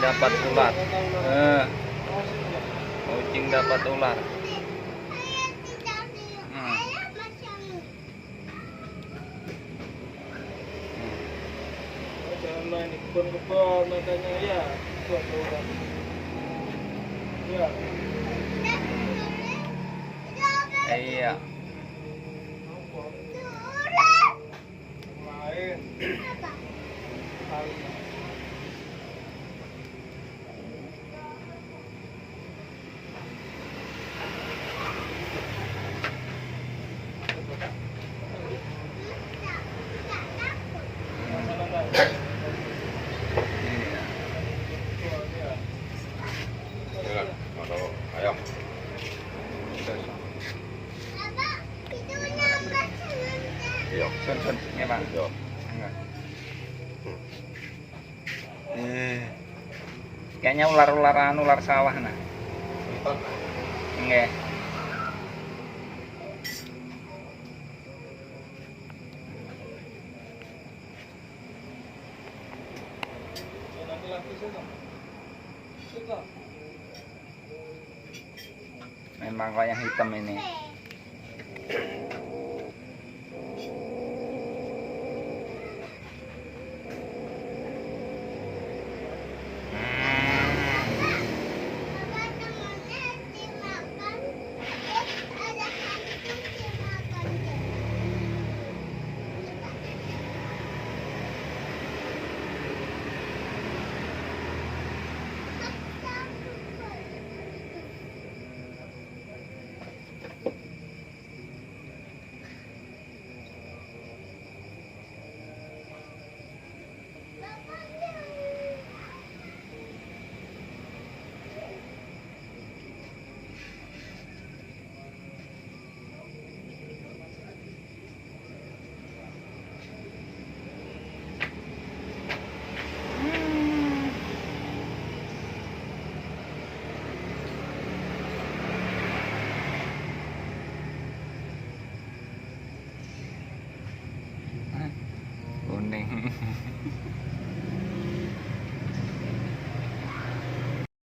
dapat ular. Kucing dapat ular. Jangan main di kebun-kebun makanya ya. Ya. Iya. Main. Ayo. Iya. Sun, ini bang. Yo. Kayaknya ular sawah nah. Enggak. Memang kok yang hitam ini.